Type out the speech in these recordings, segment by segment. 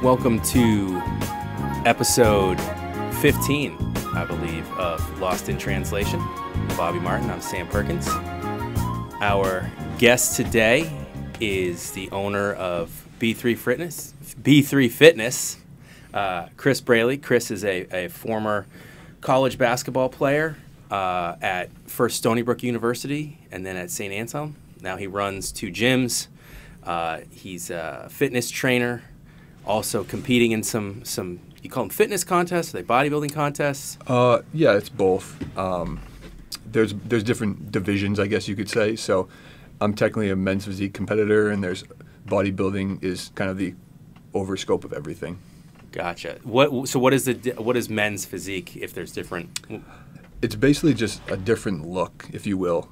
Welcome to episode 15, I believe, of Lost in Translation. I'm Bobby Martin. I'm Sam Perkins. Our guest today is the owner of B3 Fitness, Chris Braley. Chris is a former college basketball player at first Stony Brook University and then at St. Anselm. Now he runs two gyms. He's a fitness trainer, also competing in some you call them fitness contests? Are they bodybuilding contests? Yeah, it's both. There's different divisions, I guess you could say. So I'm technically a men's physique competitor, and there's bodybuilding is kind of the overscope of everything. Gotcha. What is men's physique if there's different? It's basically just a different look, if you will,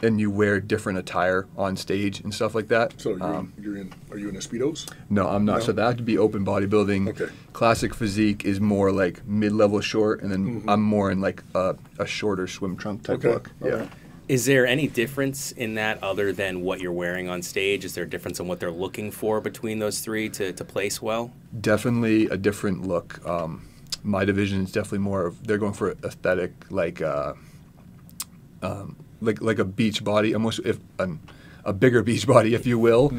and you wear different attire on stage and stuff like that. So are you in a Speedos? No, I'm not. No? So that would be open bodybuilding. Okay. Classic physique is more like mid-level short, and then I'm more in like a shorter swim trunk type look. All Yeah. right. Is there any difference in that other than what you're wearing on stage? Is there a difference in what they're looking for between those three to place well? Definitely a different look. My division is definitely more of, they're going for aesthetic, like a beach body, almost a bigger beach body, if you will.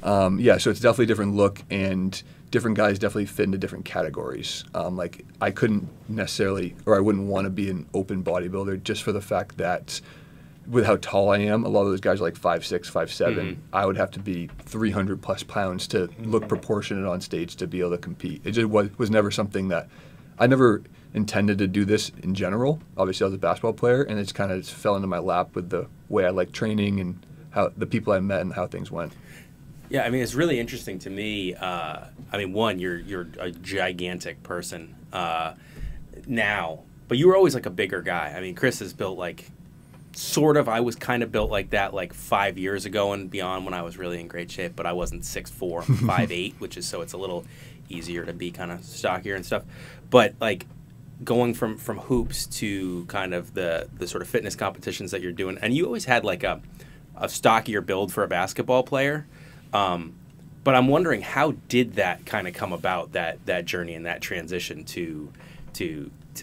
Yeah, so it's definitely a different look, and different guys definitely fit into different categories. Like I couldn't necessarily, or I wouldn't want to be an open bodybuilder just for the fact that with how tall I am, a lot of those guys are like 5'6", 5'7". I would have to be 300 plus pounds to look proportionate on stage to be able to compete. It just was never something that I never intended to do this in general. Obviously, I was a basketball player, and it kind of just fell into my lap with the way I like training and how the people I met and how things went. Yeah, I mean, it's really interesting to me. I mean, one, you're a gigantic person now, but you were always like a bigger guy. I mean, Chris is built like sort of. I was kind of built like that like 5 years ago and beyond when I was really in great shape, but I wasn't 6'4", 5'8", which is so it's a little easier to be kind of stockier and stuff. But like going from hoops to kind of the sort of fitness competitions that you're doing, and you always had like a stockier build for a basketball player. But I'm wondering, how did that kind of come about, that journey and that transition to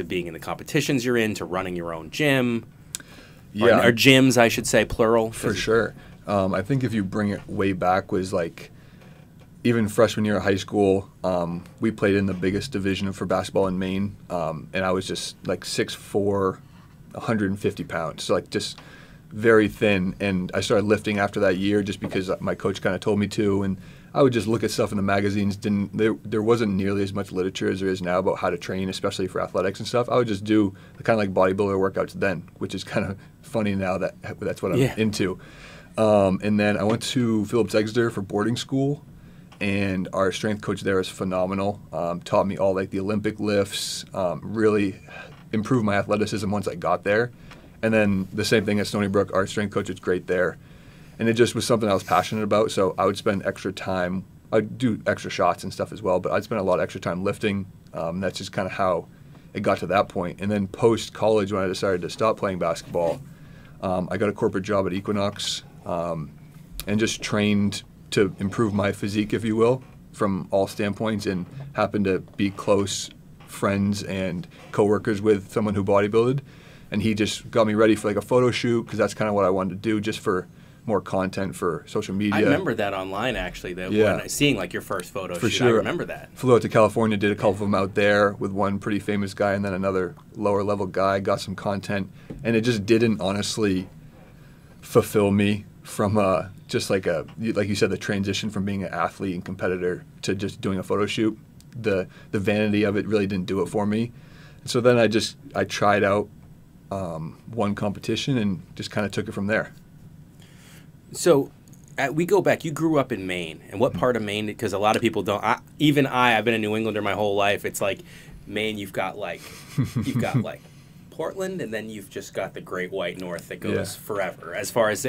being in the competitions you're in, to running your own gym? Yeah, or gyms, I should say, plural. For sure. I think if you bring it way back, was like even freshman year of high school, we played in the biggest division for basketball in Maine, and I was just like 6'4", 150 pounds, so like just very thin. And I started lifting after that year just because my coach kind of told me to, and I would just look at stuff in the magazines. There wasn't nearly as much literature as there is now about how to train, especially for athletics and stuff. I would just do the kind of like bodybuilder workouts then, which is kind of funny now that that's what I'm into. And then I went to Phillips Exeter for boarding school, and our strength coach there is phenomenal. Taught me all like the Olympic lifts, really improved my athleticism once I got there. And then the same thing at Stony Brook, our strength coach was great there. And it just was something I was passionate about, so I would spend extra time. I'd do extra shots and stuff as well, but I'd spend a lot of extra time lifting. That's just kind of how it got to that point. And then post-college, when I decided to stop playing basketball, I got a corporate job at Equinox and just trained to improve my physique, if you will, from all standpoints, and happened to be close friends and coworkers with someone who bodybuilded. And he just got me ready for like a photo shoot, because that's kind of what I wanted to do, just for more content for social media. I remember that online, actually, when seeing like your first photo shoot. Sure. I remember that. Flew out to California, did a couple of them out there with one pretty famous guy and then another lower level guy, got some content, and it just didn't honestly fulfill me from just like you said, the transition from being an athlete and competitor to just doing a photo shoot. The vanity of it really didn't do it for me. So then I tried out one competition and just kind of took it from there. So we go back. You grew up in Maine, and what part of Maine? Because a lot of people don't. I've been a New Englander my whole life. It's like Maine. You've got like Portland, and then you've just got the Great White North that goes forever. As far as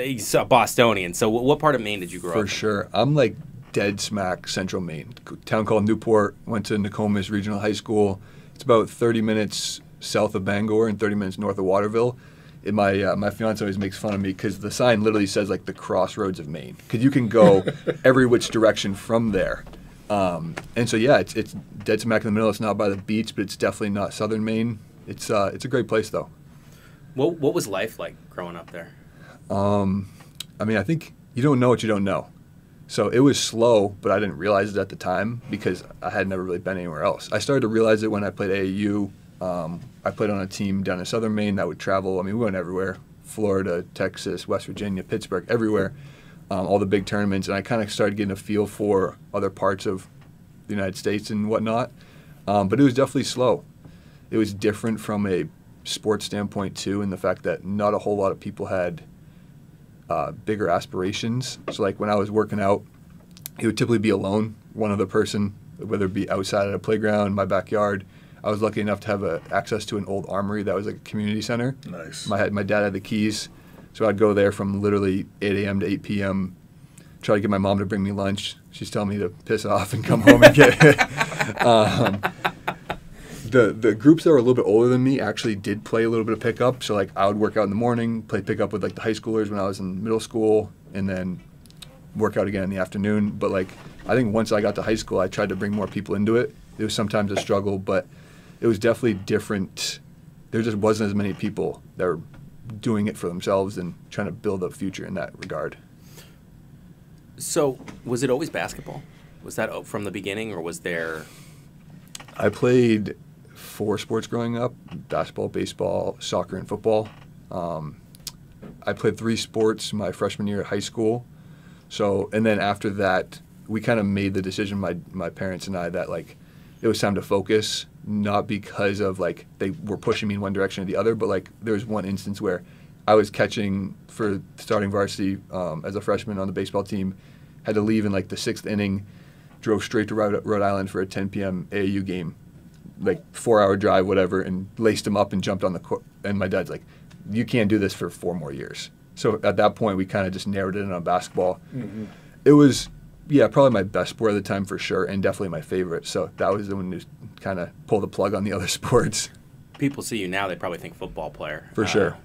Bostonian. So what part of Maine did you grow up in? For sure, I'm like dead smack central Maine. A town called Newport. Went to Nokomis Regional High School. It's about 30 minutes south of Bangor and 30 minutes north of Waterville. My fiance always makes fun of me because the sign literally says like the crossroads of Maine, because you can go every which direction from there. And so yeah, it's dead smack in the middle. It's not by the beach, but it's definitely not southern Maine. It's a great place though. What was life like growing up there? I mean, I think you don't know what you don't know. So it was slow, but I didn't realize it at the time because I had never really been anywhere else. I started to realize it when I played AAU. I played on a team down in southern Maine that would travel. I mean, we went everywhere: Florida, Texas, West Virginia, Pittsburgh, everywhere, all the big tournaments. And I kind of started getting a feel for other parts of the United States and whatnot. But it was definitely slow. It was different from a sports standpoint too, in the fact that not a whole lot of people had bigger aspirations. So like when I was working out, it would typically be alone, one other person, whether it be outside at a playground, my backyard. I was lucky enough to have access to an old armory that was like a community center. Nice. My dad had the keys, so I'd go there from literally 8 a.m. to 8 p.m., try to get my mom to bring me lunch. She's telling me to piss off and come home and get it. The groups that were a little bit older than me actually did play a little bit of pickup. So like I would work out in the morning, play pickup with like the high schoolers when I was in middle school, and then work out again in the afternoon. But like I think once I got to high school, I tried to bring more people into it. It was sometimes a struggle, but it was definitely different. There just wasn't as many people that were doing it for themselves and trying to build a future in that regard. So was it always basketball? Was that from the beginning, or was there? I played 4 sports growing up: basketball, baseball, soccer, and football. I played 3 sports my freshman year at high school. So, and then after that, we kind of made the decision, my parents and I, that like it was time to focus, not because of like they were pushing me in one direction or the other, but like there was one instance where I was catching for starting varsity as a freshman on the baseball team, had to leave in like the 6th inning, drove straight to Rhode Island for a 10 p.m. AAU game, like 4-hour drive, whatever, and laced him up and jumped on the court. And my dad's like, you can't do this for 4 more years. So at that point, we kind of just narrowed it in on basketball. Mm-hmm. It was, yeah, probably my best sport at the time for sure, and definitely my favorite. So that was the one to kind of pull the plug on the other sports. People see you now, they probably think football player. For sure.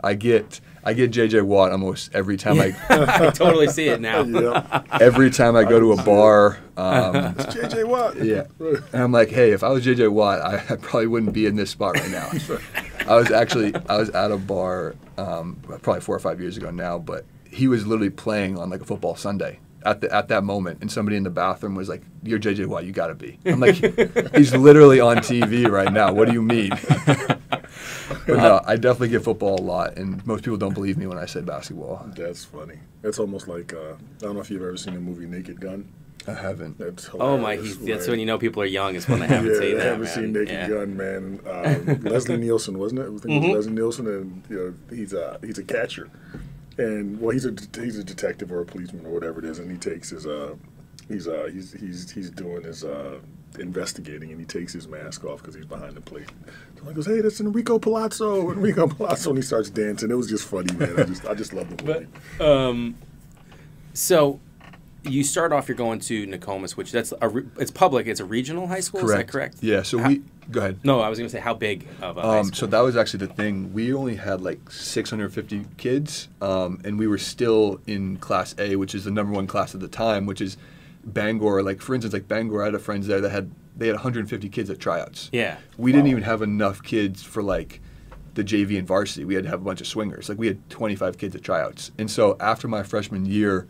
I get JJ Watt almost every time I totally see it now. Yeah. Every time I go to a bar. It's JJ Watt. Yeah. And I'm like, hey, if I was JJ Watt, I probably wouldn't be in this spot right now. I was at a bar probably 4 or 5 years ago now, but he was literally playing on like a football Sunday at that moment, and somebody in the bathroom was like, "You're JJ Watt, you gotta be." I'm like, he's literally on TV right now. What do you mean? But no, I definitely get football a lot, and most people don't believe me when I say basketball. That's funny. It's almost like I don't know if you've ever seen the movie Naked Gun. I haven't. That's oh my! That's when you know people are young. Is when they haven't seen that. I haven't seen Naked Gun, man. Leslie Nielsen, wasn't it? I think it was Leslie Nielsen, and he's a catcher, and well, he's a detective or a policeman or whatever it is, and he takes his he's doing his investigating, and he takes his mask off because he's behind the plate. So he goes, "Hey, that's Enrico Palazzo," and he starts dancing. It was just funny, man. I just love the movie. So. You start off, you're going to Nokomis, which it's public. It's a regional high school. Correct. Is that correct? Yeah. So go ahead. No, I was going to say how big of a high school? So that was actually the thing. We only had like 650 kids, and we were still in Class A, which is the #1 class at the time, which is Bangor. Like for instance, like Bangor, I had friends there that had 150 kids at tryouts. Yeah. We didn't even have enough kids for like the JV and varsity. We had to have a bunch of swingers. Like we had 25 kids at tryouts, and so after my freshman year,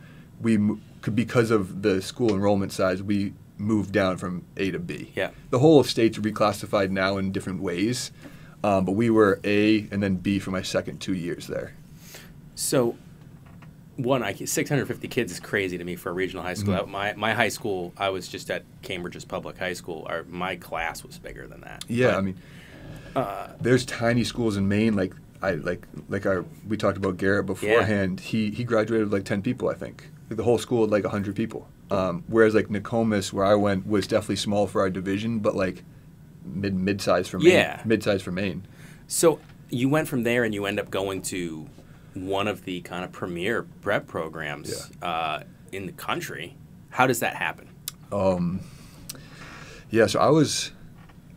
because of the school enrollment size, we moved down from A to B. Yeah. The whole state's reclassified now in different ways, but we were A and then B for my second 2 years there. So, 650 kids is crazy to me for a regional high school. Mm-hmm. My high school, I was just at Cambridge's public high school. My class was bigger than that. Yeah, but, I mean, there's tiny schools in Maine. We talked about Garrett beforehand. Yeah. He graduated with like 10 people, I think. Like the whole school had like 100 people. Whereas like Nokomis, where I went, was definitely small for our division, but like mid-size for Maine. Yeah. Mid-size for Maine. So you went from there and you end up going to one of the kind of premier prep programs in the country. How does that happen? Yeah, so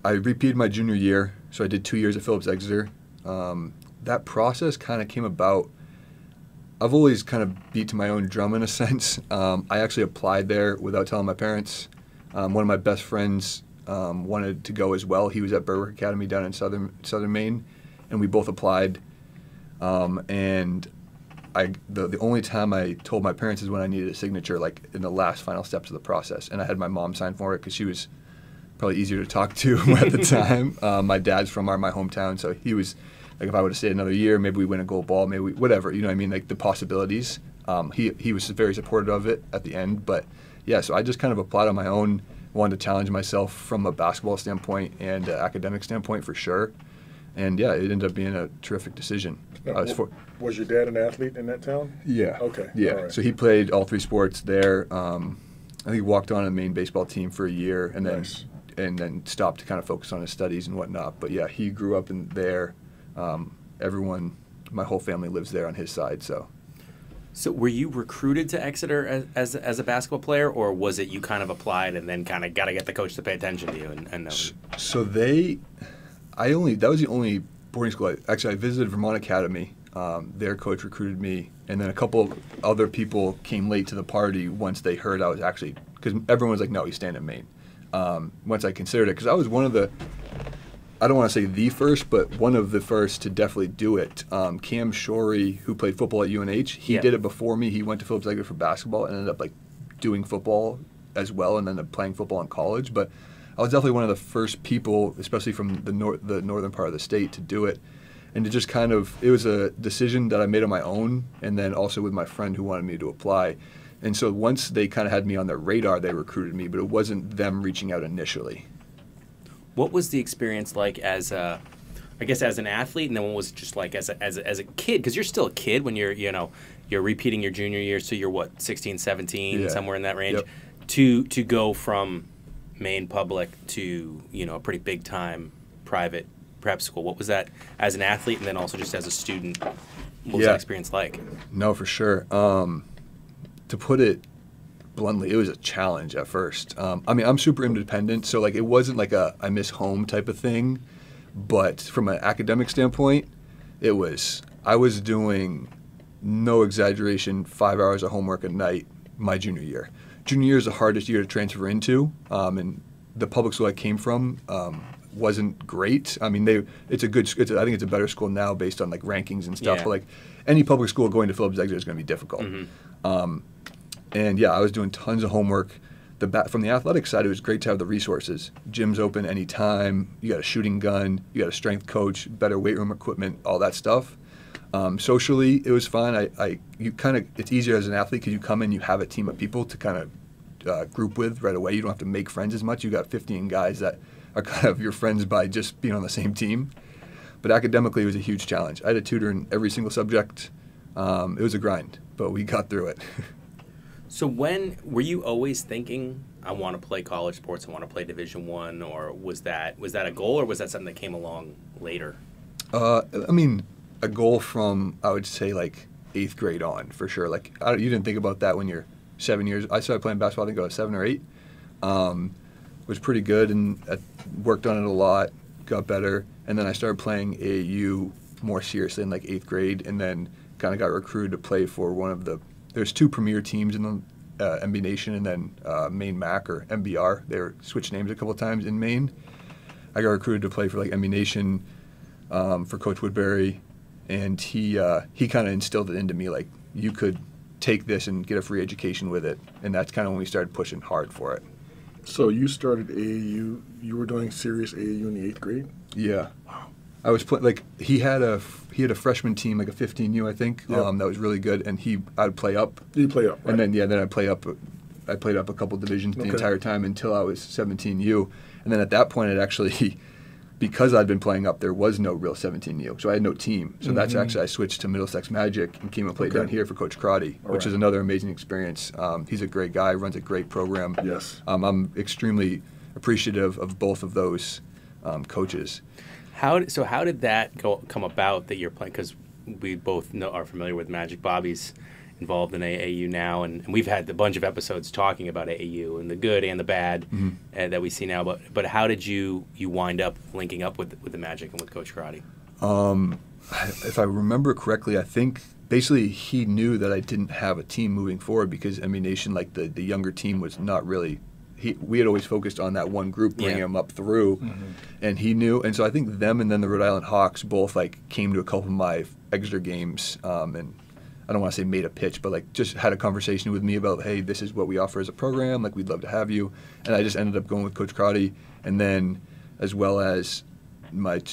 I repeated my junior year, so I did 2 years at Phillips Exeter. That process kind of came about. I've always kind of beat to my own drum in a sense. I actually applied there without telling my parents. One of my best friends wanted to go as well. He was at Berwick Academy down in southern Maine, and we both applied. And the only time I told my parents is when I needed a signature, like in the last final steps of the process. And I had my mom sign for it because she was probably easier to talk to at the time. My dad's from my hometown, so he was like, if I would have stayed another year, maybe we win a gold ball, maybe whatever, you know what I mean, like the possibilities. He was very supportive of it at the end, but yeah, so I just kind of applied on my own, wanted to challenge myself from a basketball standpoint and academic standpoint for sure. And yeah, it ended up being a terrific decision. Now, was your dad an athlete in that town? Yeah. Okay. Yeah. All right. So he played all 3 sports there. I think he walked on a Maine baseball team for a year and then Nice. and then stopped to kind of focus on his studies and whatnot. But yeah, he grew up in there. Everyone, my whole family lives there on his side. So were you recruited to Exeter as a basketball player, or was it you kind of applied and then kind of got to get the coach to pay attention to you? So that was the only boarding school. I visited Vermont Academy. Their coach recruited me, and then a couple of other people came late to the party once they heard I was actually, because everyone was like, no, he's staying in Maine. Once I considered it, because I was one of the, I don't want to say the first, but one of the first to definitely do it. Cam Shorey, who played football at UNH, he did it before me. He went to Phillips Exeter for basketball and ended up like doing football as well, and then playing football in college. But I was definitely one of the first people, especially from the northern part of the state, to do it. And to just kind of, it was a decision that I made on my own, and then also with my friend who wanted me to apply. And so once they kind of had me on their radar, they recruited me, but it wasn't them reaching out initially. What was the experience like as an athlete, and then what was it just like as a kid? Because you're still a kid when you're repeating your junior year, so you're what, 16, 17, somewhere in that range, to go from Maine public to a pretty big time private prep school. What was that as an athlete, and then also just as a student? What was that experience like? No, for sure. To put it bluntly, it was a challenge at first. I mean, I'm super independent, so like it wasn't like a I miss home type of thing. But from an academic standpoint, I was doing, no exaggeration, 5 hours of homework a night my junior year. Junior year is the hardest year to transfer into, and the public school I came from wasn't great. I mean, I think it's a better school now based on like rankings and stuff. But like any public school going to Phillips Exeter is going to be difficult. Mm-hmm. And yeah, I was doing tons of homework. From the athletic side, it was great to have the resources. Gym's open anytime. You got a shooting gun. You got a strength coach, better weight room equipment, all that stuff. Socially, it was fine. It's easier as an athlete because you come in, you have a team of people to kind of group with right away. You don't have to make friends as much. You got 15 guys that are kind of your friends by just being on the same team. But academically, it was a huge challenge. I had a tutor in every single subject. It was a grind, but we got through it. So were you always thinking, I want to play college sports, I want to play Division I, or was that a goal, or was that something that came along later? I mean, a goal from, I would say, like 8th grade on, for sure. Like, you didn't think about that when you're 7 years. I started playing basketball, I think I was 7 or 8. Was pretty good, and I worked on it a lot, got better, and then I started playing AAU more seriously in like 8th grade, and then kind of got recruited to play for there's 2 premier teams in the MB Nation, and then Maine MAC or MBR. They switched names a couple of times in Maine. I got recruited to play for like MB Nation for Coach Woodbury, and he kind of instilled it into me, like, you could take this and get a free education with it, and that's kind of when we started pushing hard for it. So you started AAU. You were doing serious AAU in the 8th grade? Yeah. I was playing, like, he had a freshman team, like a 15U, I think, that was really good, and I'd play up. You play up, right? And then I'd play up. I played up a couple divisions the entire time until I was 17U, and then at that point, it actually, because I'd been playing up, there was no real 17U, so I had no team. So that's actually, I switched to Middlesex Magic and came and played down here for Coach Crotty, which is another amazing experience. He's a great guy, runs a great program. Yes. I'm extremely appreciative of both of those coaches. How did that come about that you're playing? Because we both are familiar with Magic. Bobby's involved in AAU now, and we've had a bunch of episodes talking about AAU and the good and the bad that we see now. But how did you wind up linking up with the Magic and with Coach Crotty? If I remember correctly, I think basically he knew that I didn't have a team moving forward because MB Nation, like the younger team, was not really. We had always focused on that one group, bringing them up through, and he knew. And so I think them and then the Rhode Island Hawks both like came to a couple of my Exeter games, and I don't want to say made a pitch, but like just had a conversation with me about, hey, this is what we offer as a program. Like we'd love to have you, and I just ended up going with Coach Crotty, and then as well as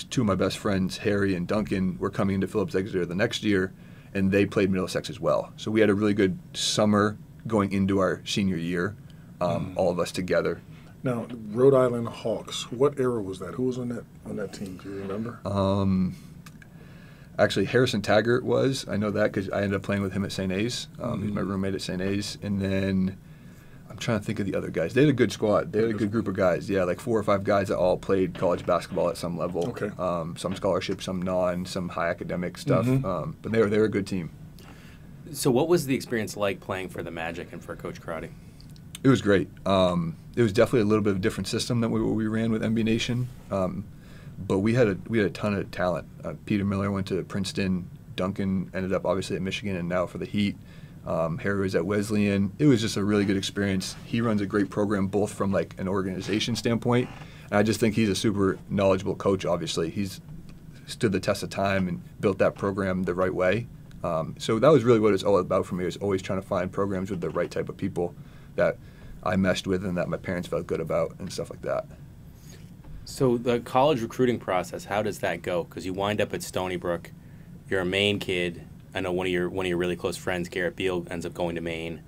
two of my best friends, Harry and Duncan, were coming into Phillips Exeter the next year, and they played Middlesex as well. So we had a really good summer going into our senior year. All of us together. Now, Rhode Island Hawks. What era was that? Who was on that team? Do you remember? Actually, Harrison Taggart was. I know that because I ended up playing with him at St. A's. He's my roommate at St. A's. And then I'm trying to think of the other guys. They had a good squad. They had a good group of guys. Yeah, like 4 or 5 guys that all played college basketball at some level. Okay. Some scholarship, some non, some high academic stuff. But they were a good team. So what was the experience like playing for the Magic and for Coach Crotty? It was great. It was definitely a little bit of a different system than what we ran with MB Nation, but we had a ton of talent. Peter Miller went to Princeton. Duncan ended up obviously at Michigan and now for the Heat. Harry was at Wesleyan. It was just a really good experience. He runs a great program both from like an organization standpoint, and I just think he's a super knowledgeable coach. Obviously, he's stood the test of time and built that program the right way. So that was really what it's all about for me. It was always trying to find programs with the right type of people that I meshed with and that my parents felt good about and stuff like that. So the college recruiting process, how does that go? Because you wind up at Stony Brook, you're a Maine kid. I know one of your really close friends, Garrett Beal, ends up going to Maine.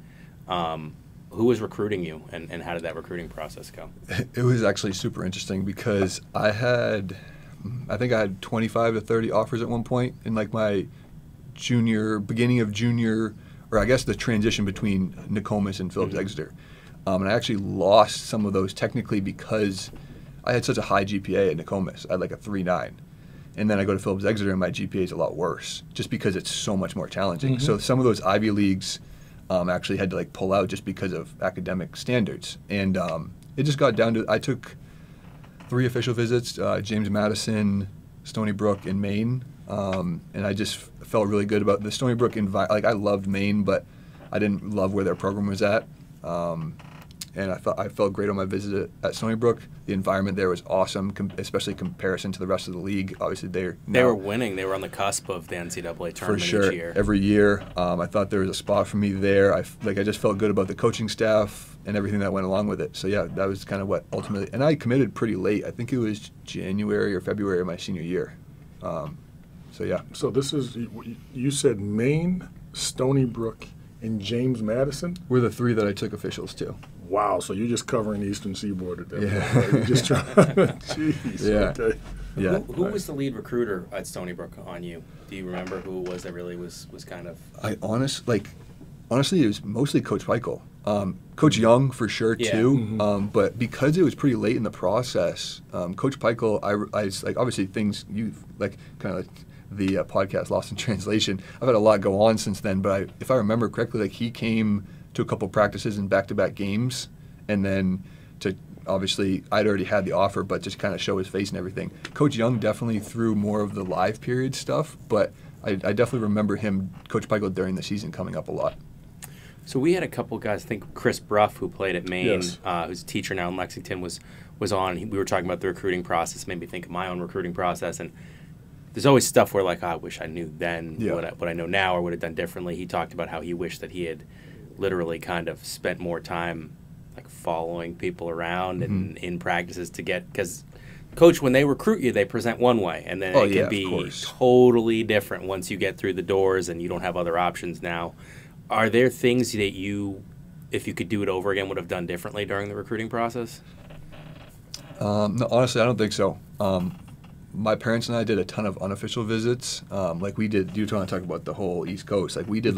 Who was recruiting you, and how did that recruiting process go? It was actually super interesting because I think I had 25 to 30 offers at one point in like my beginning of junior, or I guess the transition between Nokomis and Phillips Exeter. And I actually lost some of those technically because I had such a high GPA at Nokomis. I had like a 3.9. And then I go to Phillips Exeter and my GPA is a lot worse just because it's so much more challenging. So some of those Ivy Leagues actually had to like pull out just because of academic standards. And it just got down to, I took 3 official visits, James Madison, Stony Brook, and Maine. And I just felt really good about the Stony Brook like I loved Maine, but I didn't love where their program was at. And I felt great on my visit at Stony Brook. The environment there was awesome, especially in comparison to the rest of the league. Obviously, they were winning. They were on the cusp of the NCAA tournament for sure each year. Every year. I thought there was a spot for me there. I just felt good about the coaching staff and everything that went along with it. So yeah, that was kind of what ultimately. And I committed pretty late. I think it was January or February of my senior year. So yeah. So this is, you said Maine, Stony Brook, and James Madison? We're the 3 that I took officials to. Wow, so you're just covering the Eastern Seaboard at that point. Yeah. Right? You're just trying jeez, yeah. Okay. Yeah. Who was the lead recruiter at Stony Brook on you? Do you remember who it was that really was kind of... Honestly, it was mostly Coach Michael. Coach Young for sure too, but because it was pretty late in the process, Coach Michael, I like obviously things you like kind of like the podcast Lost in Translation. I've had a lot go on since then, but if I remember correctly, like he came to a couple practices and back-to-back games, and then to obviously I'd already had the offer, but just kind of show his face and everything. Coach Young definitely threw more of the live period stuff, but I definitely remember him, Coach Michael, during the season coming up a lot. So we had a couple guys, I think Chris Bruff, who played at Maine, Yes. Who's a teacher now in Lexington, was on. We were talking about the recruiting process, made me think of my own recruiting process. And there's always stuff where, like, I wish I knew then what I know now or would have done differently. He talked about how he wished that he had literally kind of spent more time, like, following people around and in practices to get – because – Coach, when they recruit you, they present one way, and then it can be totally different once you get through the doors and you don't have other options now. Are there things that you, if you could do it over again, would have done differently during the recruiting process? No, honestly, I don't think so. My parents and I did a ton of unofficial visits. Like we did, you want to talk about the whole East Coast. Like we did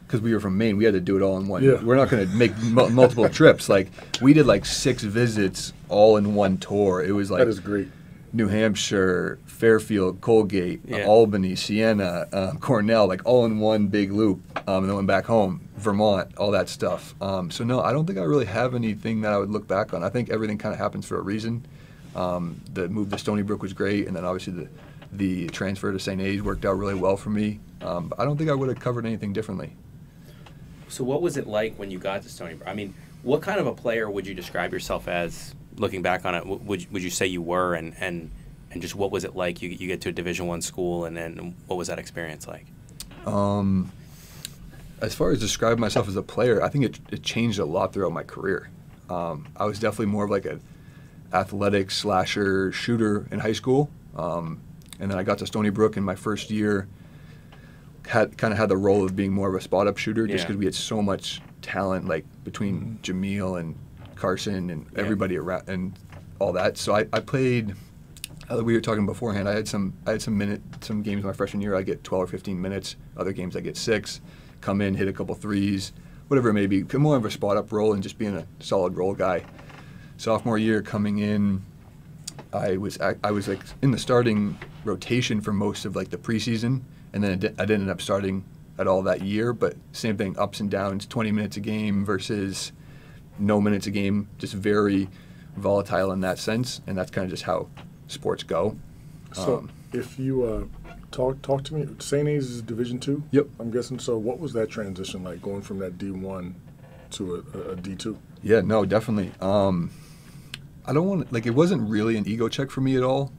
because we were from Maine, we had to do it all in one. Yeah. We're not going to make multiple trips. Like we did like 6 visits all in one tour. It was like That is great. New Hampshire, Fairfield, Colgate, Albany, Siena, Cornell, like all in one big loop, and then went back home, Vermont, all that stuff. So no, I don't think I really have anything that I would look back on. I think everything kind of happens for a reason. The move to Stony Brook was great, and then obviously the transfer to St. A's worked out really well for me. But I don't think I would have covered anything differently. So what was it like when you got to Stony Brook? I mean, what kind of a player would you describe yourself as, looking back on it? Would you say you were, and just what was it like? You get to a Division I school, and then what was that experience like? As far as describing myself as a player, I think it changed a lot throughout my career. I was definitely more of like an athletic slasher shooter in high school. And then I got to Stony Brook in my first year, had the role of being more of a spot-up shooter just because we had so much talent, like between Jameel and Carson and everybody around and all that. So I played, we were talking beforehand, I had some games my freshman year I get 12 or 15 minutes, other games I get 6, come in, hit a couple threes, whatever it may be, more of a spot-up role and just being a solid role guy. Sophomore year coming in, I was like in the starting rotation for most of like the preseason, and then I didn't end up starting at all that year. But same thing, ups and downs, 20 minutes a game versus no minutes a game, just very volatile in that sense, and that's kind of just how sports go. So if you talk to me, St. A's is Division II? Yep. I'm guessing. So what was that transition like, going from that D1 to a D2? Yeah, no, definitely. I don't want to, like, it wasn't really an ego check for me at all.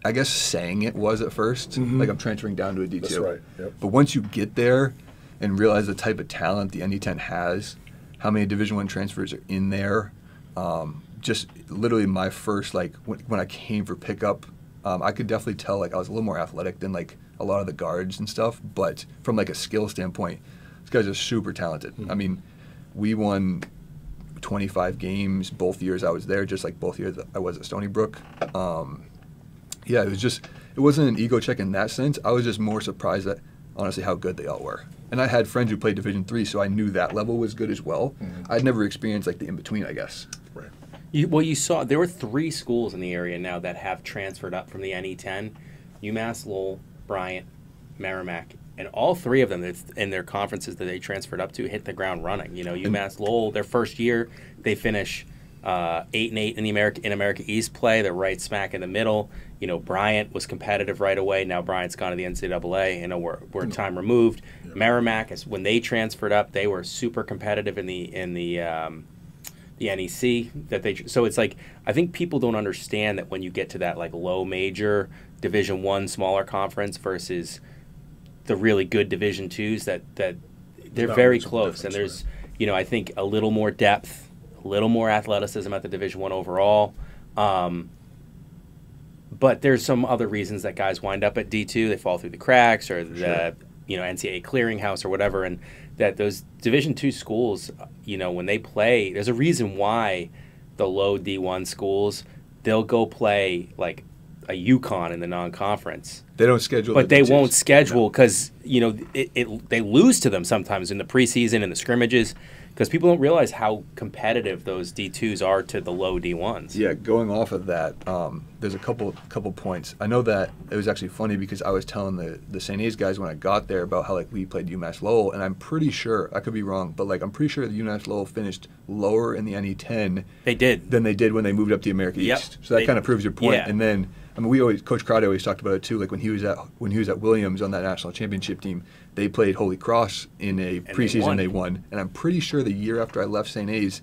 I guess saying it was at first, like I'm transferring down to a D2. That's right, yep. But once you get there and realize the type of talent the ND10 has, how many Division I transfers are in there, just literally my first, like, when I came for pickup, I could definitely tell, like, I was a little more athletic than, like, a lot of the guards and stuff. But from, like, a skill standpoint, these guys are super talented. I mean, we won 25 games both years I was there, just like both years I was at Stony Brook. Yeah, it wasn't an ego check in that sense. I was just more surprised at, honestly, how good they all were. And I had friends who played Division III, so I knew that level was good as well. I'd never experienced, like, the in-between, I guess. Right. You saw there were 3 schools in the area now that have transferred up from the NE10: UMass Lowell, Bryant, Merrimack, and all 3 of them in their conferences that they transferred up to hit the ground running. You know, UMass Lowell, their first year, they finish 8-8 in the America East play. They're right smack in the middle. You know, Bryant was competitive right away. Now Bryant's gone to the NCAA. You know, we're time removed. Yeah. Merrimack, when they transferred up, they were super competitive in the NEC. So it's like, I think people don't understand that when you get to that, like, low major Division I smaller conference versus the really good Division IIs, that they're very close. And there's, you know, I think a little more depth, a little more athleticism at the Division I overall. But there's some other reasons that guys wind up at D2. They fall through the cracks, or the NCAA clearinghouse or whatever, and that those Division II schools, you know, when they play, there's a reason why the low D1 schools, they'll go play like a UConn in the non-conference. They don't schedule, but they won't schedule because you know they lose to them sometimes in the preseason and the scrimmages, because people don't realize how competitive those D2s are to the low D1s. Yeah, going off of that, there's a couple points. I know that it was actually funny because I was telling the St. A's guys when I got there about how, like, we played UMass Lowell, and I'm pretty sure, I could be wrong, but, like, I'm pretty sure that UMass Lowell finished lower in the NE10 than they did when they moved up to America East. So that kind of proves your point. Yeah. And then, I mean, Coach Crowder always talked about it too. Like when he was at Williams on that national championship team, they played Holy Cross in a preseason. They won, and I'm pretty sure the year after I left St. A's,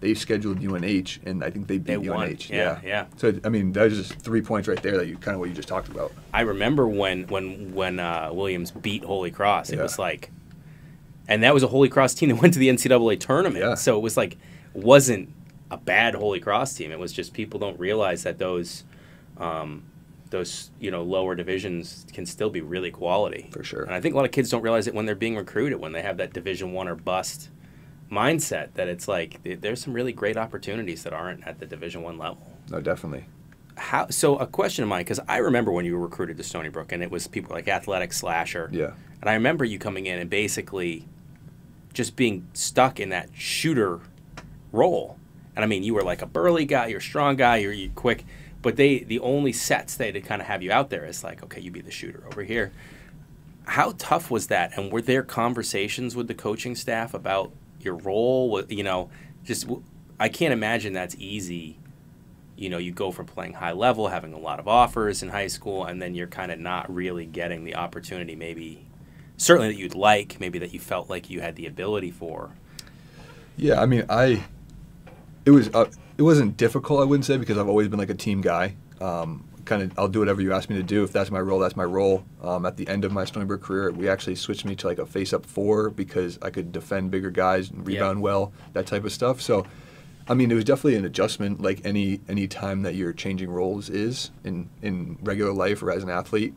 they scheduled UNH, and I think they beat UNH. Yeah. So I mean, that was just 3 points right there that you kind of what you just talked about. I remember when Williams beat Holy Cross, it was like, and that was a Holy Cross team that went to the NCAA tournament. Yeah. So it was like, it wasn't a bad Holy Cross team. It was just people don't realize that those lower divisions can still be really quality. For sure. And I think a lot of kids don't realize it when they're being recruited, when they have that Division I or bust mindset, that it's like there's some really great opportunities that aren't at the Division I level. No, definitely. So a question of mine, because I remember when you were recruited to Stony Brook, and it was people like athletic slasher. Yeah. And I remember you coming in and basically just being stuck in that shooter role. And I mean, you were like a burly guy, you're a strong guy, you're quick. But the only sets they to kind of have you out there is like, okay, you be the shooter over here. How tough was that? And were there conversations with the coaching staff about your role? You know, just I can't imagine that's easy, you go from playing high level, having a lot of offers in high school, and then you're kind of not really getting the opportunity maybe, certainly that you'd like, maybe that you felt like you had the ability for. Yeah, I mean, it wasn't difficult, I wouldn't say, because I've always been like a team guy. I'll do whatever you ask me to do. If that's my role, that's my role. At the end of my Stony Brook career, we actually switched me to like a face-up 4 because I could defend bigger guys and rebound well, that type of stuff. So, I mean, it was definitely an adjustment, like any time that you're changing roles is in regular life or as an athlete.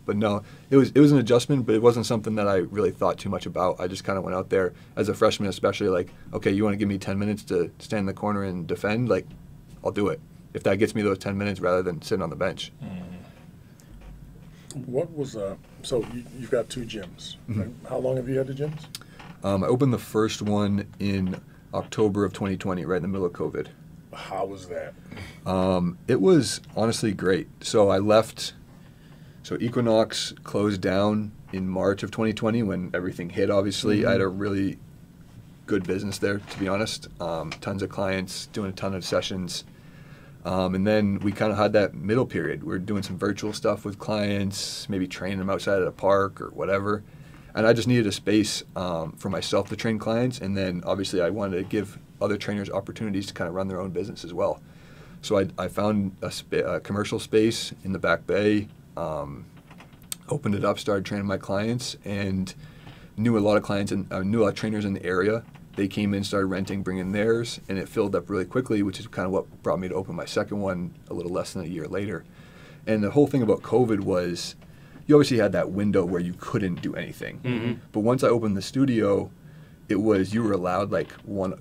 But no, it was an adjustment, but it wasn't something that I really thought too much about. I just kind of went out there as a freshman, especially like, okay, you want to give me 10 minutes to stand in the corner and defend? Like, I'll do it. If that gets me those 10 minutes rather than sitting on the bench. What was so you've got 2 gyms. Right? How long have you had the gyms? I opened the first one in October of 2020, right in the middle of COVID. How was that? It was honestly great. So I left. So Equinox closed down in March of 2020 when everything hit. Obviously, I had a really good business there, to be honest. Tons of clients, doing a ton of sessions. And then we kind of had that middle period. We were doing some virtual stuff with clients, maybe training them outside of the park or whatever. And I just needed a space for myself to train clients. And then obviously I wanted to give other trainers opportunities to kind of run their own business as well. So I found a commercial space in the Back Bay, opened it up, started training my clients, and knew a lot of clients and knew a lot of trainers in the area. They came in, started renting, bringing theirs, and it filled up really quickly, which is kind of what brought me to open my second one a little less than a year later. And the whole thing about COVID was you obviously had that window where you couldn't do anything. But once I opened the studio, it was you were allowed it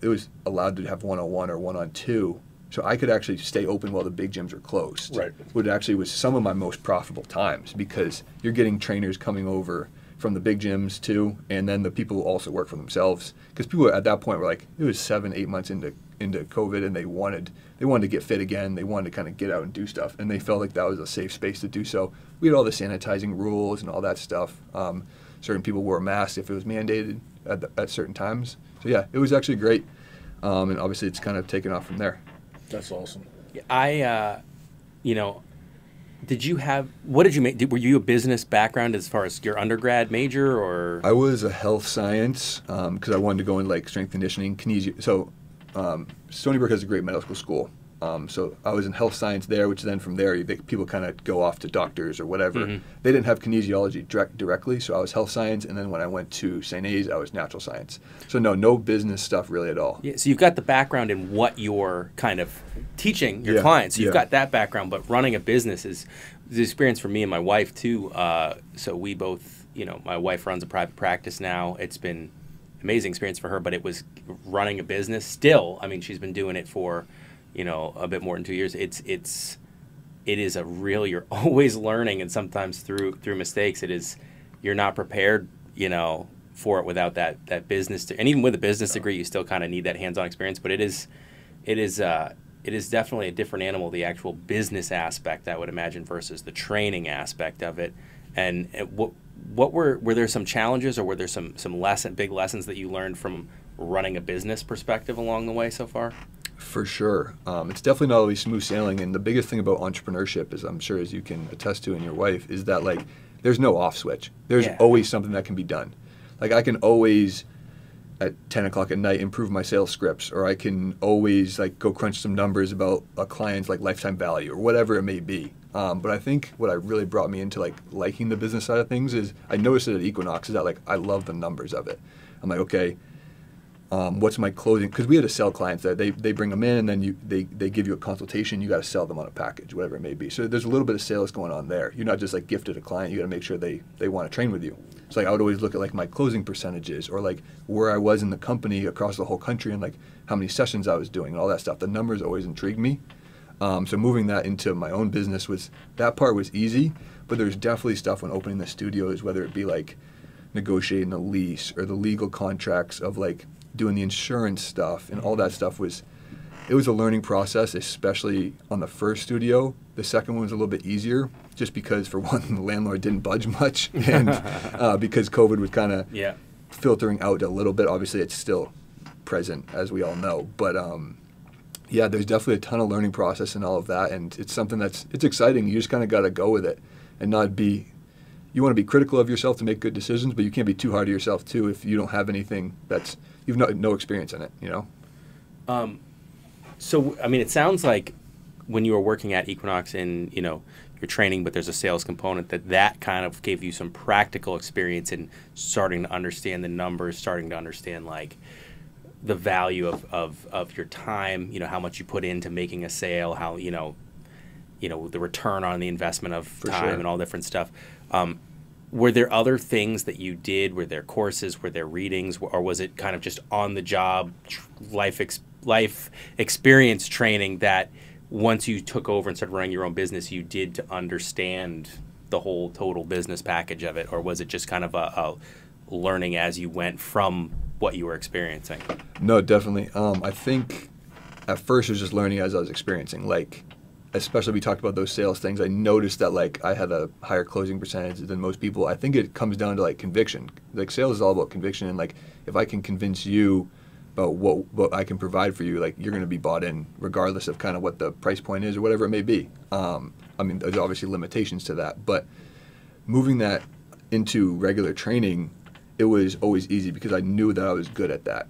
was allowed to have 1-on-1 or 1-on-2. So I could actually stay open while the big gyms were closed. Right. Which actually was some of my most profitable times because you're getting trainers coming over from the big gyms too, and then the people who also work for themselves. Because people at that point were like, it was 7-8 months into COVID, and they wanted to get fit again. They wanted to kind of get out and do stuff, and they felt like that was a safe space to do so. We had all the sanitizing rules and all that stuff. Certain people wore masks if it was mandated at certain times. So yeah, it was actually great, and obviously it's kind of taken off from there. That's awesome. What did you make? Were you a business background as far as your undergrad major, or? I was a health science because I wanted to go into like strength conditioning, kinesio. So Stony Brook has a great medical school. So I was in health science there, which then from there people kind of go off to doctors or whatever. They didn't have kinesiology directly, so I was health science, and then when I went to St. A's, I was natural science. So no business stuff really at all. Yeah, so you've got the background in what you're kind of teaching your clients. So you've got that background, but running a business is the experience for me and my wife too. So we both, my wife runs a private practice now. It's been amazing experience for her, but it was running a business still. I mean, she's been doing it for a bit more than 2 years. It is a real, you're always learning, and sometimes through mistakes, you're not prepared, for it without that business. And even with a business degree, you still kind of need that hands-on experience. But it is definitely a different animal, the actual business aspect, I would imagine, versus the training aspect of it. And what were there some challenges, or were there some big lessons that you learned from running a business perspective along the way so far? For sure. It's definitely not always smooth sailing, and the biggest thing about entrepreneurship is, I'm sure as you can attest to, and your wife, is that like there's no off switch. There's always something that can be done. Like I can always at 10 o'clock at night improve my sales scripts, or I can always like go crunch some numbers about a client's like lifetime value or whatever it may be. But I think what really brought me into like liking the business side of things is I noticed it at Equinox is that like I love the numbers of it. I'm like, okay, what's my closing? Because we had to sell clients that they bring them in, and then they give you a consultation. You got to sell them on a package, whatever it may be. So there's a little bit of sales going on there. You're not just like gifted a client. You got to make sure they want to train with you. So like I would always look at like my closing percentages, or like where I was in the company across the whole country, and like how many sessions I was doing and all that stuff. The numbers always intrigued me. So moving that into my own business that part was easy, but there's definitely stuff when opening the studios, whether it be like negotiating a lease or the legal contracts of like doing the insurance stuff and all that stuff it was a learning process, especially on the first studio. The second one was a little bit easier just because, for one, the landlord didn't budge much, and because COVID was kind of filtering out a little bit. Obviously, it's still present, as we all know. But Yeah, there's definitely a ton of learning process and all of that, and it's something it's exciting. You just kind of got to go with it and not be. You want to be critical of yourself to make good decisions, but you can't be too hard on yourself too if you don't have anything you've no experience in it. So I mean, it sounds like when you were working at Equinox in your training, but there's a sales component that kind of gave you some practical experience in starting to understand the numbers, starting to understand like the value of your time, how much you put into making a sale, how the return on the investment of time and all different stuff. Were there other things that you did? Were there courses? Were there readings? Or was it kind of just on the job life experience training that once you took over and started running your own business, you did to understand the whole total business package of it? Or was it just kind of a learning as you went from what you were experiencing? No, definitely. I think at first it was just learning as I was experiencing. Like, especially we talked about those sales things, I noticed that like I had a higher closing percentage than most people. I think it comes down to like conviction. Like sales is all about conviction, and like if I can convince you about what I can provide for you, like you're going to be bought in regardless of kind of what the price point is or whatever it may be. I mean, there's obviously limitations to that, but moving that into regular training, it was always easy because I knew that I was good at that.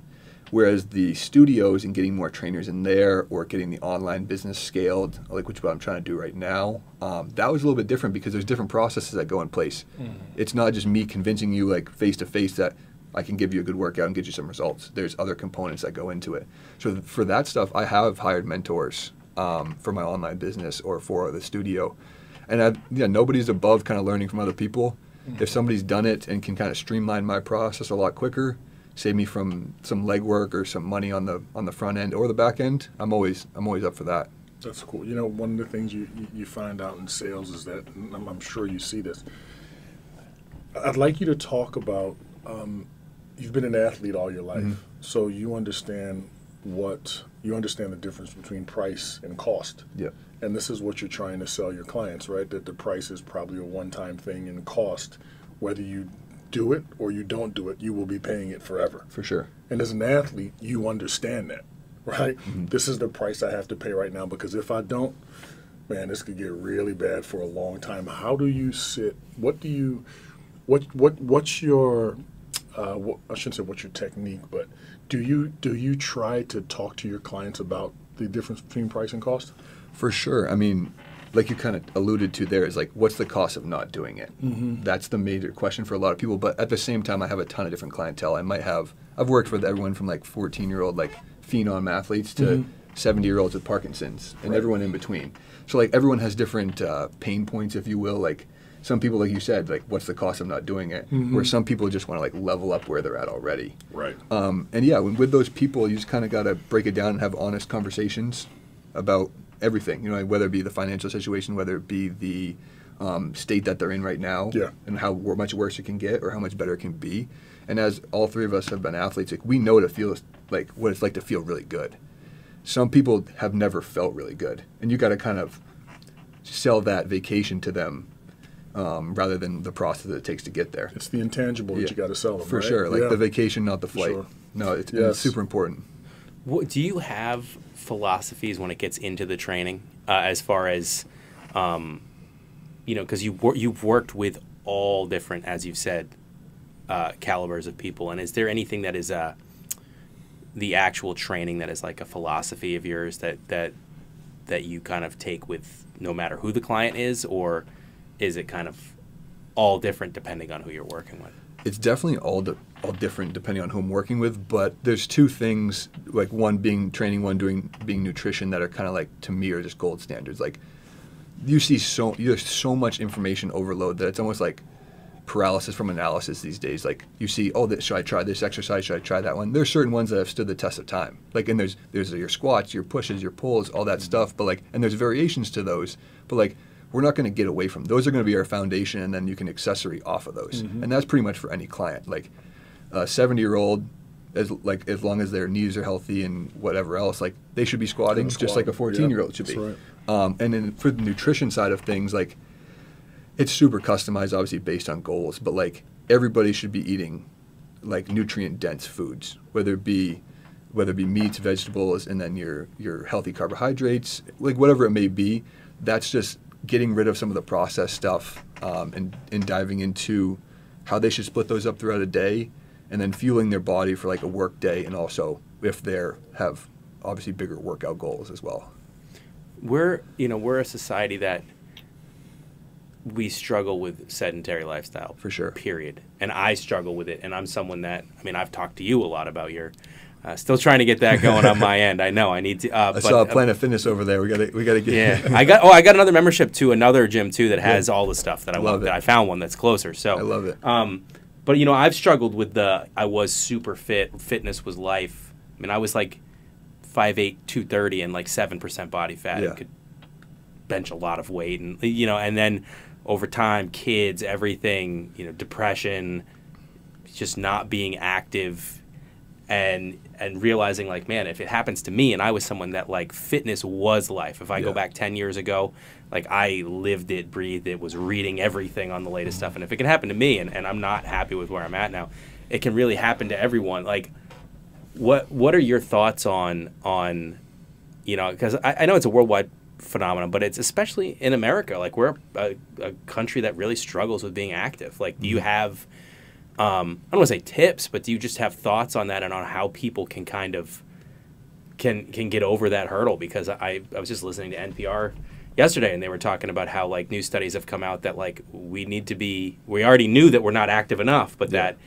Whereas the studios and getting more trainers in there or getting the online business scaled, like which what I'm trying to do right now, that was a little bit different because there's different processes that go in place. Mm-hmm. It's not just me convincing you like face to face that I can give you a good workout and get you some results. There's other components that go into it. So for that stuff, I have hired mentors for my online business or for the studio. And nobody's above kind of learning from other people. Mm-hmm. If somebody's done it and can kind of streamline my process a lot quicker, save me from some legwork or some money on the front end or the back end, I'm always up for that. That's cool. One of the things you find out in sales is that, and I'm sure you see this, I'd like you to talk about, you've been an athlete all your life, mm-hmm. so you understand the difference between price and cost. Yep. And this is what you're trying to sell your clients, right? That the price is probably a one-time thing, and cost, whether you do it or you don't do it, you will be paying it forever. For sure. And as an athlete, you understand that, right? Mm-hmm. This is the price I have to pay right now, because if I don't, man, this could get really bad for a long time. How do you sit? What's your I shouldn't say what's your technique, but do you try to talk to your clients about the difference between price and cost? For sure. I mean, like you kind of alluded to there, is like, what's the cost of not doing it? Mm-hmm. That's the major question for a lot of people. But at the same time, I have a ton of different clientele. I've worked with everyone from like 14-year-old like phenom athletes to mm-hmm. 70-year-olds with Parkinson's and right. everyone in between. So like everyone has different pain points, if you will. Like some people, like you said, like what's the cost of not doing it? Mm-hmm. Where some people just want to like level up where they're at already. Right. And yeah, with those people, you just kind of got to break it down and have honest conversations about everything, whether it be the financial situation, whether it be the state that they're in right now, yeah. and how much worse it can get or how much better it can be. And as all three of us have been athletes, like we know what it's like to feel really good. Some people have never felt really good, and you got to kind of sell that vacation to them rather than the process that it takes to get there. It's the intangible that you got to sell them, for right? sure. Like the vacation, not the flight. Sure. No, it's super important. Do you have philosophies when it gets into the training, as far as, because you've worked with all different, as you've said, calibers of people, and is there anything that is the actual training that is like a philosophy of yours that you kind of take with no matter who the client is, or is it kind of all different depending on who you're working with? It's definitely all different depending on who I'm working with, but there's two things, like one being training, one being nutrition, that are kind of like, to me, are just gold standards. Like there's so much information overload that it's almost like paralysis from analysis these days. Like you see, should I try this exercise? Should I try that one? There's certain ones that have stood the test of time. Like, and there's your squats, your pushes, your pulls, all that stuff. But like, and there's variations to those. But like, we're not going to get away from those. Are going to be our foundation, and then you can accessory off of those. Mm-hmm. And that's pretty much for any client. Like a 70-year-old, as long as their knees are healthy and whatever else, like they should be squatting just like a 14-year-old should be. Right. And then for the nutrition side of things, like it's super customized, obviously based on goals, but like everybody should be eating like nutrient dense foods, whether it be whether it be meats, vegetables, and then your healthy carbohydrates, like whatever it may be. That's just getting rid of some of the processed stuff and diving into how they should split those up throughout a day, and then fueling their body for like a work day, and also if they have obviously bigger workout goals as well. We're a society that we struggle with sedentary lifestyle. For sure. Period. And I struggle with it. And I'm someone that, I mean, I've talked to you a lot about your, still trying to get that going on my end. I know I need to. I saw Planet Fitness over there. We got to get. Yeah. I got another membership to another gym too that has all the stuff that I want. I found one that's closer. So I love it. But I've struggled with I was super fit. Fitness was life. I mean, I was like 5'8", 230 and like 7% body fat. And could bench a lot of weight, and and then over time, kids, everything, depression, just not being active, and realizing like, man, if it happens to me, and I was someone that like fitness was life. If I go back 10 years ago, like I lived it, breathed it, was reading everything on the latest stuff. And if it can happen to me, and I'm not happy with where I'm at now, it can really happen to everyone. Like, what are your thoughts on because I know it's a worldwide phenomenon, but it's especially in America. Like, we're a country that really struggles with being active. Like, do you have I don't want to say tips, but do you just have thoughts on that and on how people can kind of can get over that hurdle? Because I was just listening to NPR yesterday, and they were talking about how like new studies have come out that like we already knew that we're not active enough, but that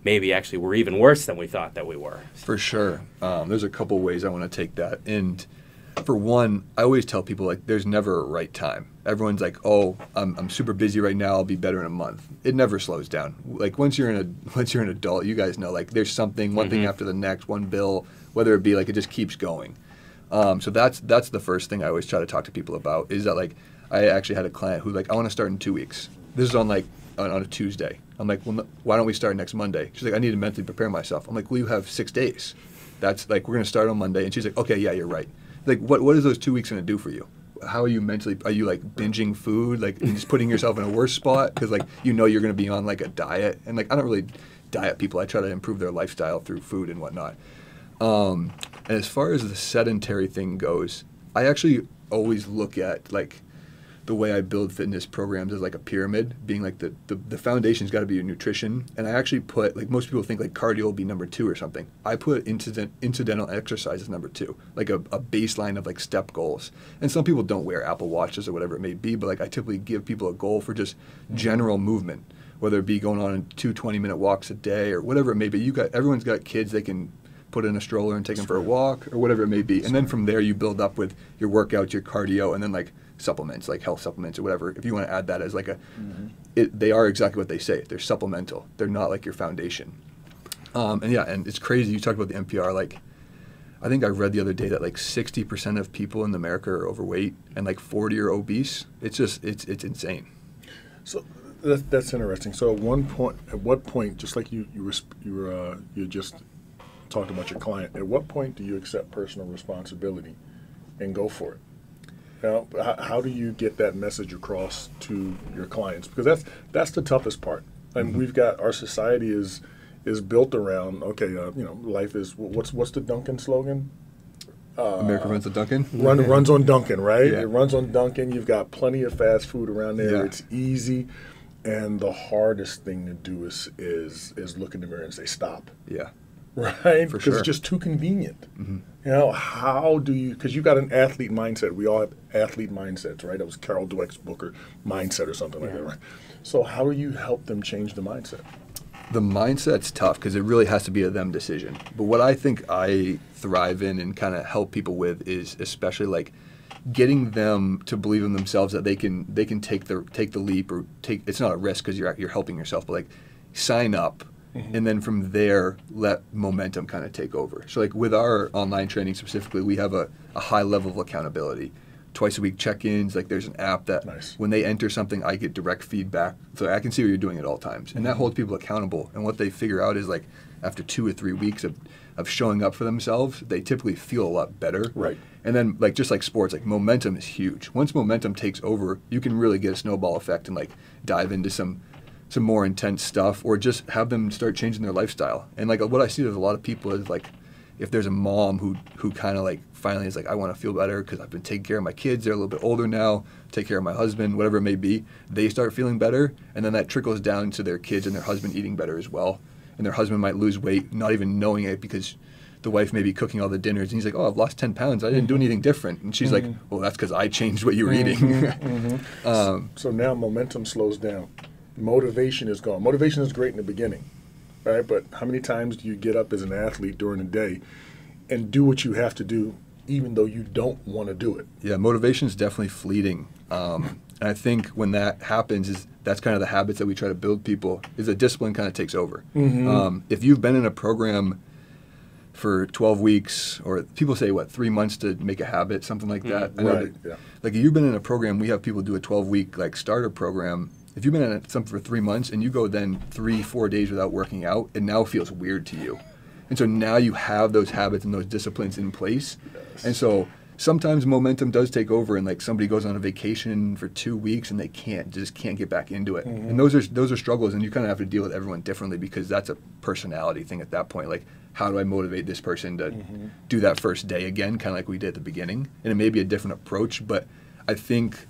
maybe actually we're even worse than we thought that we were. For sure. There's a couple ways I want to take that. And for one, I always tell people like there's never a right time. Everyone's like, oh, I'm super busy right now, I'll be better in a month. It never slows down. Like once you're an adult, you guys know like there's something, one thing after the next, one bill, whether it be like it just keeps going. So that's the first thing I always try to talk to people about, is that like I actually had a client who like, I want to start in 2 weeks. This is on like on a Tuesday. I'm like, well, why don't we start next Monday? She's like, I need to mentally prepare myself. I'm like, well, you have 6 days. That's like, we're going to start on Monday. And she's like, okay, yeah, you're right. Like, what is those 2 weeks going to do for you? How are you mentally? Are you like binging food, like and just putting yourself in a worse spot because like you're going to be on like a diet? And like I don't really diet people. I try to improve their lifestyle through food and whatnot. And as far as the sedentary thing goes, I actually always look at like the way I build fitness programs as like a pyramid, being like the foundation's got to be your nutrition. And I actually put, like most people think like cardio will be number 2 or something. I put incidental exercise as number 2, like a baseline of like step goals. And some people don't wear Apple Watches or whatever it may be, but like I typically give people a goal for just general movement, whether it be going on 2 20-minute walks a day or whatever it may be. Everyone's got kids, they can put in a stroller and take them for a walk or whatever it may be. And then from there you build up with your workouts, your cardio, and then like supplements, like health supplements or whatever. If you want to add that as like they are exactly what they say. They're supplemental. They're not like your foundation. And it's crazy. You talked about the NPR. Like, I think I read the other day that like 60% of people in America are overweight and like 40 are obese. It's just it's insane. So that's interesting. So at what point, just like you just talked about your client, at what point do you accept personal responsibility and go for it? Now, how do you get that message across to your clients? Because that's the toughest part. And we've got, our society is built around, life is, what's the Dunkin' slogan? America runs on Dunkin'? Runs on Dunkin', right? Yeah. It runs on Dunkin'. You've got plenty of fast food around there. Yeah. It's easy. And the hardest thing to do is look in the mirror and say, stop. Yeah. Right? For Because sure. it's just too convenient. How do you, because you got an athlete mindset. We all have athlete mindsets, right? That was Carol Dweck's book, or mindset or something like that, right? So how do you help them change the mindset? The mindset's tough because it really has to be a them decision. But what I think I thrive in and kind of help people with is especially like getting them to believe in themselves that they can take the leap, or it's not a risk because you're helping yourself, but like sign up. And then from there, let momentum kind of take over. So like with our online training specifically, we have a high level of accountability. Twice a week check-ins, like there's an app that when they enter something, I get direct feedback. So I can see what you're doing at all times. And that holds people accountable. And what they figure out is like after 2 or 3 weeks of showing up for themselves, they typically feel a lot better. Right. And then like just like sports, like momentum is huge. Once momentum takes over, you can really get a snowball effect and like dive into some more intense stuff, or just have them start changing their lifestyle. And like what I see with a lot of people is like if there's a mom who kind of like finally is like, I want to feel better because I've been taking care of my kids, they're a little bit older now, take care of my husband, whatever it may be, they start feeling better, and then that trickles down to their kids and their husband eating better as well. And their husband might lose weight, not even knowing it, because the wife may be cooking all the dinners, and he's like, oh, I've lost 10 pounds. I didn't do anything different. And she's like, well, that's because I changed what you were eating. So now momentum slows down. Motivation is gone. Motivation is great in the beginning, right? But how many times do you get up as an athlete during the day and do what you have to do, even though you don't want to do it? Yeah, motivation is definitely fleeting. And I think when that happens, that's kind of the habits that we try to build people, is that discipline kind of takes over. If you've been in a program for 12 weeks, or people say, 3 months to make a habit, something like that. Right, yeah. Like if you've been in a program, we have people do a 12-week like starter program. If you've been in something for 3 months and you go then 3-4 days without working out, it now feels weird to you. And so now you have those habits and those disciplines in place. Yes. And so sometimes momentum does take over, and like somebody goes on a vacation for 2 weeks and they just can't get back into it. And those are struggles, and you kind of have to deal with everyone differently, because that's a personality thing at that point. Like, how do I motivate this person to do that first day again, kind of like we did at the beginning? And it may be a different approach, but I think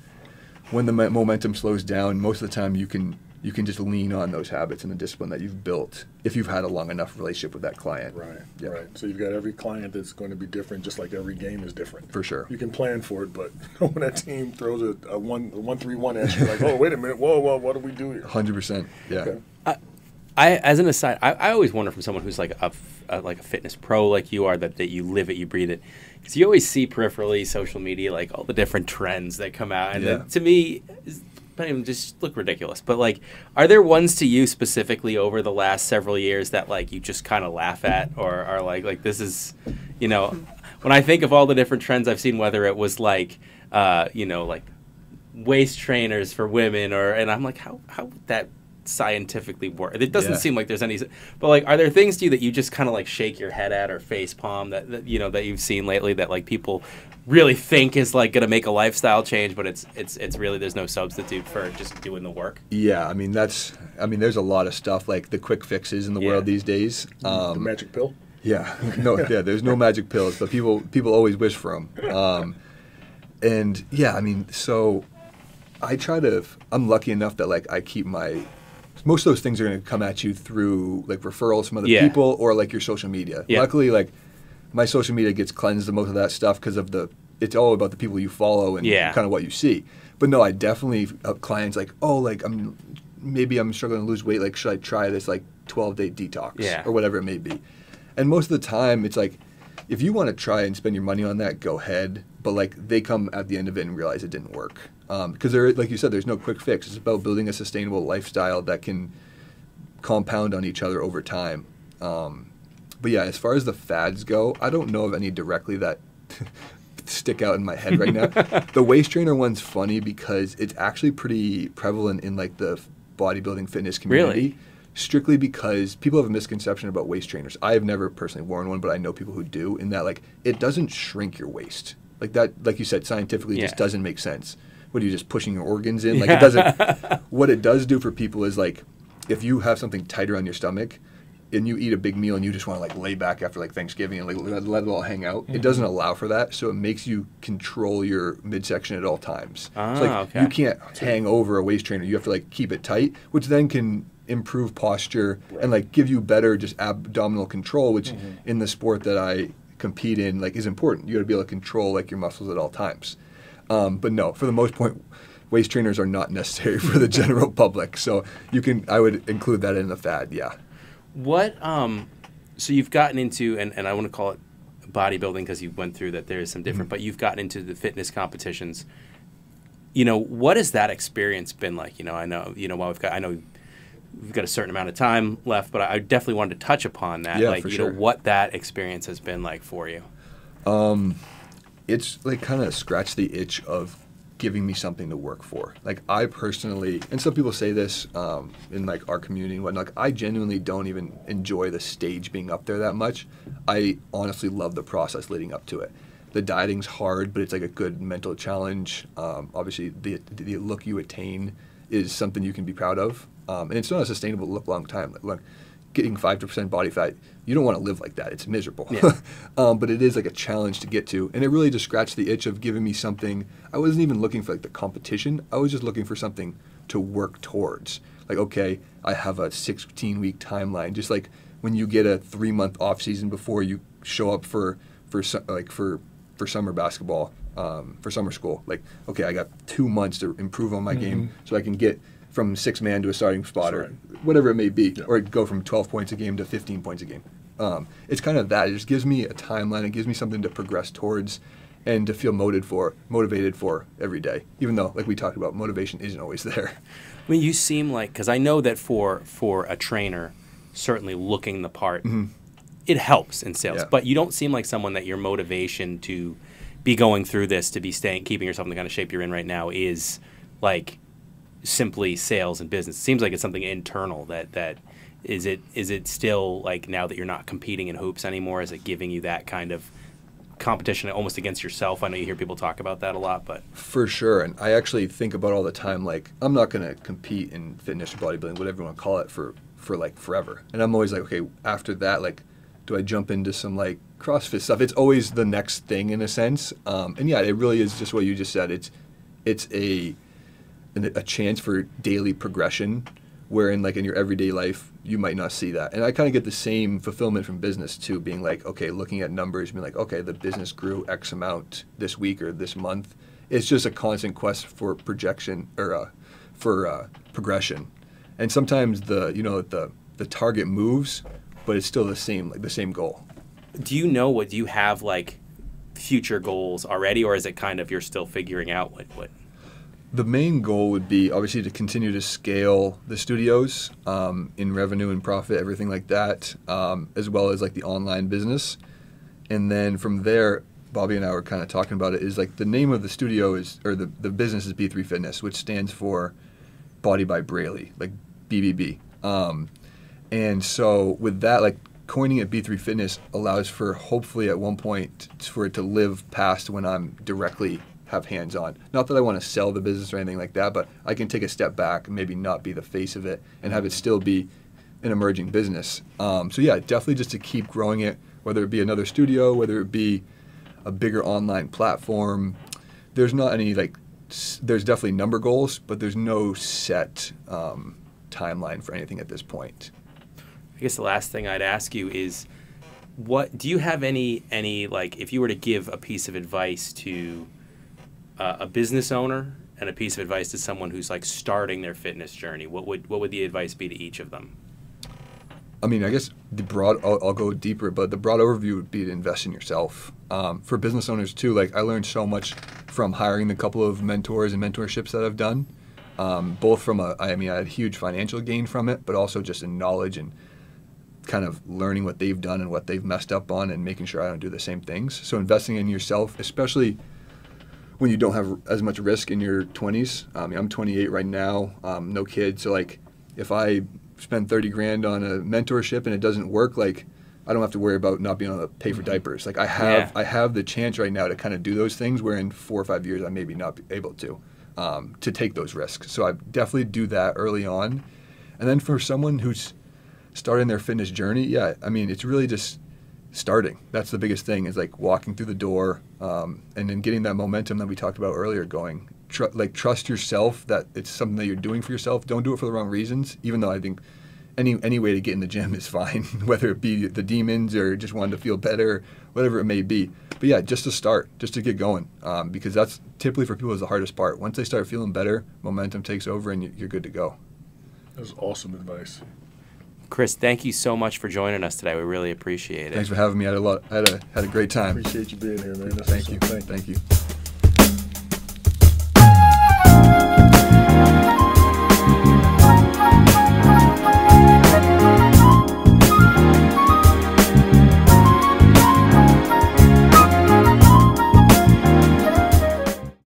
when the momentum slows down, most of the time you can just lean on those habits and the discipline that you've built if you've had a long enough relationship with that client. Right, Yeah. right. So you've got every client that's going to be different, just like every game is different. For sure. You can plan for it, but when that team throws a 1-3-1 at you, like, oh, wait a minute, whoa, what do we do here? 100%. Yeah. Okay. As an aside, I always wonder from someone who's like a fitness pro like you are, that you live it, you breathe it, because you always see peripherally social media, like all the different trends that come out, and then, to me, just look ridiculous. But like, are there ones to you specifically over the last several years that like you just kind of laugh at, or are like this is, when I think of all the different trends I've seen, whether it was like, like waist trainers for women, and I'm like, how would that scientifically work? It doesn't seem like there's any, but like, are there things to you that you just kind of like shake your head at or face palm that that you've seen lately that like people really think is like going to make a lifestyle change, but it's really, there's no substitute for just doing the work? Yeah, I mean there's a lot of stuff, like the quick fixes in the world these days. The magic pill? Yeah, there's no magic pills, but people always wish for them. And yeah, I mean, so I'm lucky enough that like I keep most of those things are going to come at you through like referrals from other people, or like your social media. Luckily, like my social media gets cleansed of most of that stuff because of it's all about the people you follow and kind of what you see. But no, I definitely have clients like, oh, like maybe I'm struggling to lose weight. Like, should I try this like 12-day detox or whatever it may be? And most of the time, it's like, if you want to try and spend your money on that, go ahead. But like, they come at the end of it and realize it didn't work. Because like you said, there's no quick fix. It's about building a sustainable lifestyle that can compound on each other over time. But yeah, as far as the fads go, I don't know of any directly that stick out in my head right now. The waist trainer one's funny because it's actually pretty prevalent in like the bodybuilding fitness community. Really? Strictly because people have a misconception about waist trainers. I have never personally worn one, but I know people who do, in that like it doesn't shrink your waist. Like that, like you said, scientifically just doesn't make sense. What are you, just pushing your organs in? Like it doesn't. What it does do for people is like, if you have something tighter on your stomach and you eat a big meal and you just want to like lay back after like Thanksgiving and like let it all hang out, it doesn't allow for that. So it makes you control your midsection at all times. So like you can't hang over a waist trainer. You have to like keep it tight, which then can improve posture and like give you better just abdominal control, which in the sport that I compete in like is important. You got to be able to control like your muscles at all times. But no, for the most part, waist trainers are not necessary for the general public. So I would include that in the fad. Yeah. What, so you've gotten into, and I want to call it bodybuilding because you went through that there is some different, but you've gotten into the fitness competitions. What has that experience been like? I know, while I know we've got a certain amount of time left, but I definitely wanted to touch upon that. Yeah, like, for sure. What that experience has been like for you. It's like kind of scratched the itch of giving me something to work for. Like I personally, and some people say this in like our community and whatnot, like I genuinely don't even enjoy the stage being up there that much. I honestly love the process leading up to it. The dieting's hard, but it's like a good mental challenge. Obviously, the look you attain is something you can be proud of. And it's not a sustainable look long time. Like, getting 5% body fat, you don't want to live like that. It's miserable. Yeah. But it is like a challenge to get to. And it really just scratched the itch of giving me something. I wasn't even looking for like the competition. I was just looking for something to work towards. Like, okay, I have a 16-week timeline. Just like when you get a 3-month off season before you show up for summer basketball, for summer school. Like, okay, I got 2 months to improve on my game so I can get from 6-man to a starting spot or whatever it may be, or go from 12 points a game to 15 points a game. It's kind of that. It just gives me a timeline. It gives me something to progress towards and to feel motivated for every day, even though, like we talked about, motivation isn't always there. I mean, you seem like, because I know that for a trainer, certainly looking the part, it helps in sales, but you don't seem like someone that your motivation to be going through this, to be keeping yourself in the kind of shape you're in right now is like simply sales and business. It seems like it's something internal that is it still like, now that you're not competing in hoops anymore, is it giving you that kind of competition almost against yourself? I know you hear people talk about that a lot, but for sure. And I actually think about all the time, like, I'm not going to compete in fitness or bodybuilding, whatever you want to call it, for like forever. And I'm always like, okay, after that, like, do I jump into some like CrossFit stuff? It's always the next thing in a sense. And yeah, it really is just what you just said. It's a chance for daily progression, wherein like in your everyday life you might not see that. And I kind of get the same fulfillment from business too, being like, okay, looking at numbers, being like, okay, the business grew X amount this week or this month. It's just a constant quest for projection or for progression. And sometimes the target moves, but it's still the same goal. Do you have like future goals already, or is it kind of you're still figuring out what? The main goal would be obviously to continue to scale the studios in revenue and profit, everything like that, as well as like the online business. And then from there, Bobby and I were kind of talking about it, is like the name of the studio the business is B3 Fitness, which stands for Body by Braley, like BBB. And so with that, like coining it B3 Fitness allows for hopefully at one point for it to live past when I'm directly have hands-on. Not that I want to sell the business or anything like that, but I can take a step back and maybe not be the face of it and have it still be an emerging business. So yeah, definitely just to keep growing it, whether it be another studio, whether it be a bigger online platform. There's not any there's definitely number goals, but there's no set timeline for anything at this point. I guess the last thing I'd ask you is, what do you have any like, if you were to give a piece of advice to a business owner and a piece of advice to someone who's like starting their fitness journey, what would the advice be to each of them? I mean, I guess I'll go deeper, but the broad overview would be to invest in yourself. For business owners too, like I learned so much from hiring the couple of mentors and mentorships that I've done, both from I had huge financial gain from it, but also just in knowledge and kind of learning what they've done and what they've messed up on and making sure I don't do the same things. So investing in yourself, especially when you don't have as much risk in your 20s. I'm 28 right now, no kids. So like if I spend 30 grand on a mentorship and it doesn't work, like I don't have to worry about not being able to pay for diapers. Like I have the chance right now to kind of do those things where in 4 or 5 years I maybe not be able to take those risks. So I definitely do that early on. And then for someone who's starting their fitness journey, yeah, I mean, it's really just starting. That's the biggest thing, is like walking through the door and then getting that momentum that we talked about earlier going. Trust yourself that it's something that you're doing for yourself. Don't do it for the wrong reasons, even though I think any way to get in the gym is fine, whether it be the demons or just wanting to feel better, whatever it may be. But yeah, just to start, just to get going, because that's typically for people is the hardest part. Once they start feeling better, momentum takes over and you're good to go. That was awesome advice. Chris, thank you so much for joining us today. We really appreciate it. Thanks for having me. I had a great time. Appreciate you being here, man. Thank you. Thank you.